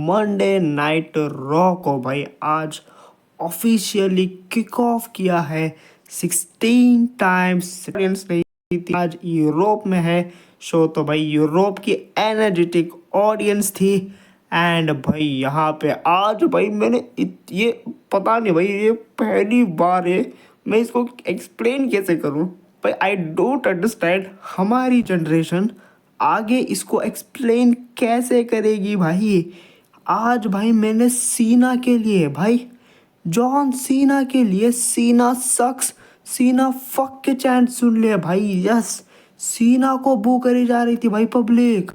Monday night raw को भाई आज ऑफिशियली किक ऑफ किया है 16 टाइम्स ऑडियंस नहीं थी। आज यूरोप में है शो, तो भाई यूरोप की एनर्जेटिक ऑडियंस थी। एंड भाई यहाँ पे आज भाई ये पता नहीं भाई, ये पहली बार है। मैं इसको एक्सप्लेन कैसे करूँ भाई, आई डोंट अंडरस्टैंड। हमारी जनरेशन आगे इसको एक्सप्लेन कैसे करेगी भाई। आज भाई मैंने सीना के लिए भाई, जॉन सीना के लिए सीना सक्स, सीना फक के चैंट सुन लिए भाई। यस, सीना को बू करी जा रही थी भाई पब्लिक।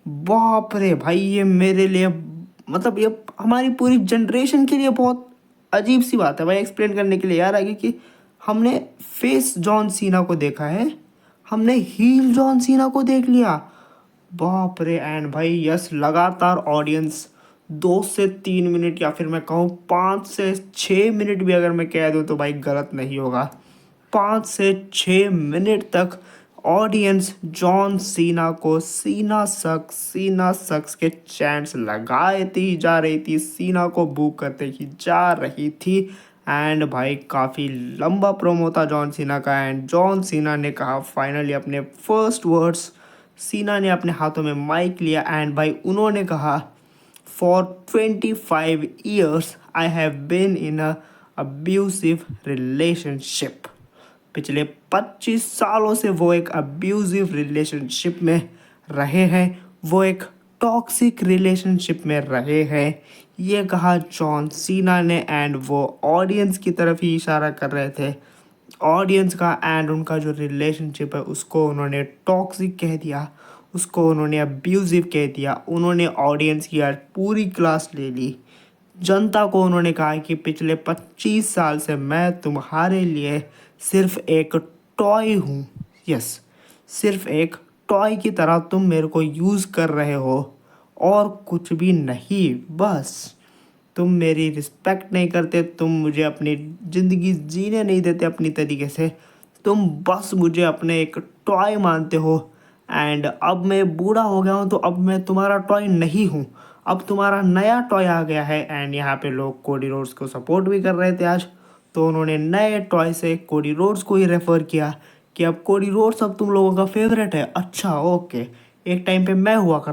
बाप रे भाई, ये मेरे लिए मतलब ये हमारी पूरी जनरेशन के लिए बहुत अजीब सी बात है भाई एक्सप्लेन करने के लिए यार आगे कि हमने फेस जॉन सीना को देखा है, हमने हील जॉन सीना को देख लिया। बाप रे। एंड भाई यस, लगातार ऑडियंस 2 से 3 मिनट या फिर मैं कहूँ 5 से 6 मिनट भी अगर मैं कह दूँ तो भाई गलत नहीं होगा, 5 से 6 मिनट तक ऑडियंस जॉन सीना को सीना सक्स के चैंट्स लगाती जा रही थी, सीना को बुक करते ही जा रही थी। एंड भाई काफ़ी लंबा प्रोमो था जॉन सीना का। एंड जॉन सीना ने कहा फाइनली अपने फर्स्ट वर्ड्स। सीना ने अपने हाथों में माइक लिया एंड भाई उन्होंने कहा, for 25 years I have been in a abusive relationship. पिछले 25 सालों से वो एक अब्यूजिव रिलेशनशिप में रहे हैं, वो एक टॉक्सिक रिलेशनशिप में रहे हैं। ये कहा जॉन सीना ने। एंड वो ऑडियंस की तरफ ही इशारा कर रहे थे, ऑडियंस का। एंड उनका जो रिलेशनशिप है उसको उन्होंने टॉक्सिक कह दिया, उसको उन्होंने अब्यूजिव कह दिया। उन्होंने ऑडियंस की आज पूरी क्लास ले ली, जनता को उन्होंने कहा कि पिछले 25 साल से मैं तुम्हारे लिए सिर्फ एक टॉय हूँ। यस, सिर्फ एक टॉय की तरह तुम मेरे को यूज़ कर रहे हो और कुछ भी नहीं। बस तुम मेरी रिस्पेक्ट नहीं करते, तुम मुझे अपनी ज़िंदगी जीने नहीं देते अपनी तरीके से, तुम बस मुझे अपने एक टॉय मानते हो। एंड अब मैं बूढ़ा हो गया हूँ तो अब मैं तुम्हारा टॉय नहीं हूँ, अब तुम्हारा नया टॉय आ गया है। एंड यहाँ पे लोग कोडी रोड्स को सपोर्ट भी कर रहे थे आज, तो उन्होंने नए टॉय से कोडी रोड्स को ही रेफ़र किया कि अब कोडी रोड्स अब तुम लोगों का फेवरेट है। अच्छा ओके, एक टाइम पे मैं हुआ कर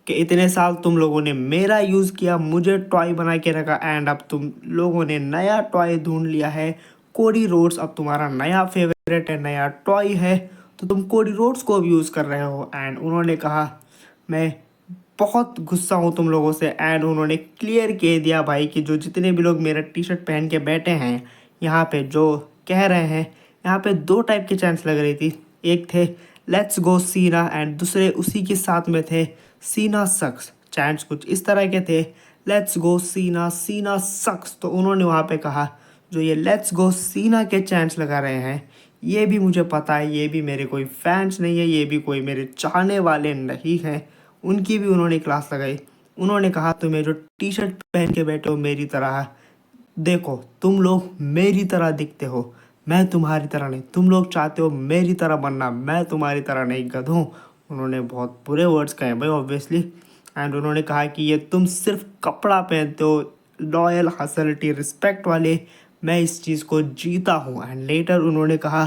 कि इतने साल तुम लोगों ने मेरा यूज़ किया, मुझे टॉय बना के रखा। एंड अब तुम लोगों ने नया टॉय ढूंढ लिया है, कोडी रोड्स अब तुम्हारा नया फेवरेट है, नया टॉय है, तो तुम कोडी रोड्स को अब यूज़ कर रहे हो। एंड उन्होंने कहा मैं बहुत गुस्सा हूँ तुम लोगों से। एंड उन्होंने क्लियर कह दिया भाई कि जो जितने भी लोग मेरा टी शर्ट पहन के बैठे हैं यहाँ पे, जो कह रहे हैं, यहाँ पे दो टाइप के चांस लग रही थी। एक थे लेट्स गो सीना एंड दूसरे उसी के साथ में थे सीना सक्स। चैंट्स कुछ इस तरह के थे, लेट्स गो सीना, सीना सक्स। तो उन्होंने वहाँ पे कहा जो ये लेट्स गो सीना के चैंट्स लगा रहे हैं, ये भी मुझे पता है, ये भी मेरे कोई फैंस नहीं है, ये भी कोई मेरे चाहने वाले नहीं हैं। उनकी भी उन्होंने क्लास लगाई। उन्होंने कहा तुम्हें जो टी शर्ट पहन के बैठे हो मेरी तरह, देखो तुम लोग मेरी तरह दिखते हो, मैं तुम्हारी तरह नहीं। तुम लोग चाहते हो मेरी तरह बनना, मैं तुम्हारी तरह नहीं गधों। उन्होंने बहुत बुरे वर्ड्स कहे भाई ऑब्वियसली। एंड उन्होंने कहा कि ये तुम सिर्फ कपड़ा पहनते हो, लॉयल, हसलिटी, रिस्पेक्ट वाले, मैं इस चीज़ को जीता हूँ। एंड लेटर उन्होंने कहा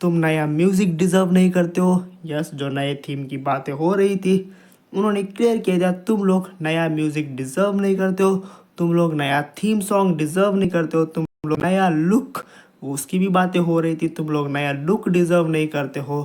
तुम नया म्यूज़िक डिज़र्व नहीं करते हो। यस, जो नए थीम की बातें हो रही थी उन्होंने क्लियर किया दिया, तुम लोग नया म्यूज़िक डिज़र्व नहीं करते हो, तुम लोग नया थीम सॉन्ग डिज़र्व नहीं करते हो, तुम लोग नया लुक, उसकी भी बातें हो रही थी, तुम लोग नया लुक डिज़र्व नहीं करते हो।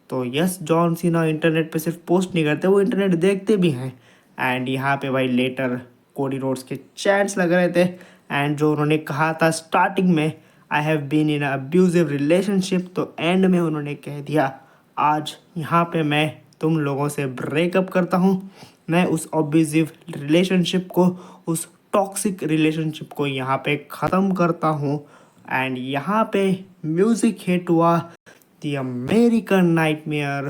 तो यस, जॉन सीना इंटरनेट पे सिर्फ पोस्ट नहीं करते, वो इंटरनेट देखते भी हैं। एंड यहाँ पे भाई लेटर कोडी रोड्स के चैट्स लग रहे थे। एंड जो उन्होंने कहा था स्टार्टिंग में I have been in abusive relationship, तो एंड में उन्होंने कह दिया आज यहाँ पे मैं तुम लोगों से ब्रेकअप करता हूँ, मैं उस अब्यूजिव रिलेशनशिप को, उस टॉक्सिक रिलेशनशिप को यहाँ पे ख़त्म करता हूँ। एंड यहाँ पे म्यूज़िक हिट हुआ the American nightmare,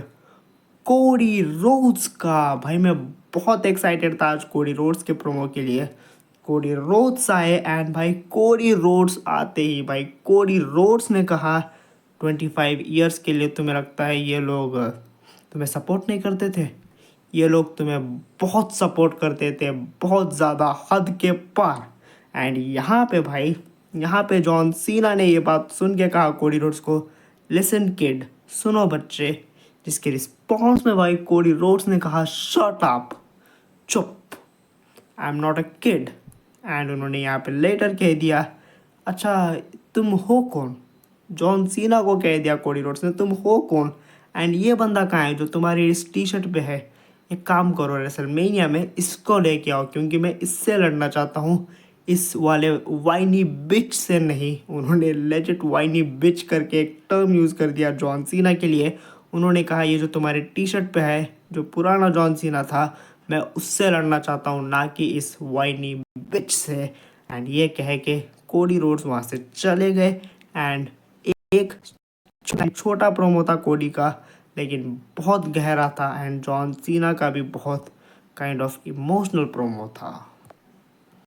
Cody Rhodes का। भाई मैं बहुत एक्साइटेड था आज कोडी रोड्स के प्रोमो के लिए। कोडी रोड्स आए एंड भाई कोडी रोड्स आते ही भाई कोडी रोड्स ने कहा 25 ईयर्स के लिए तुम्हें लगता है ये लोग तुम्हें सपोर्ट नहीं करते थे? ये लोग तुम्हें बहुत सपोर्ट करते थे, बहुत ज़्यादा, हद के पार। एंड यहाँ पे भाई, यहाँ पे जॉन सीना ने ये बात सुन के कहा कोडी रोड्स को, लिसन किड, सुनो बच्चे। जिसके रिस्पॉन्स में भाई कोडी रोड्स ने कहा, शट अप, चुप, I am not a kid. And उन्होंने यहाँ पे लेटर कह दिया, अच्छा तुम हो कौन? जॉन सीना को कह दिया कोडी रोड्स ने, तुम हो कौन? एंड ये बंदा कहाँ है जो तुम्हारी इस टी शर्ट पे है? एक काम करो, रेसलमेनिया में इसको लेके आओ, क्योंकि मैं इससे लड़ना चाहता हूँ, इस वाले वाइनी बिच से नहीं। उन्होंने लेजिट वाइनी बिच करके एक टर्म यूज़ कर दिया जॉन सीना के लिए। उन्होंने कहा ये जो तुम्हारे टी शर्ट पे है, जो पुराना जॉन सीना था, मैं उससे लड़ना चाहता हूँ, ना कि इस वाइनी बिच से। एंड ये कह के कोडी रोड्स वहाँ से चले गए। एंड एक छोटा प्रोमो था कोडी का, लेकिन बहुत गहरा था। एंड जॉन सीना का भी बहुत काइंड ऑफ इमोशनल प्रोमो था।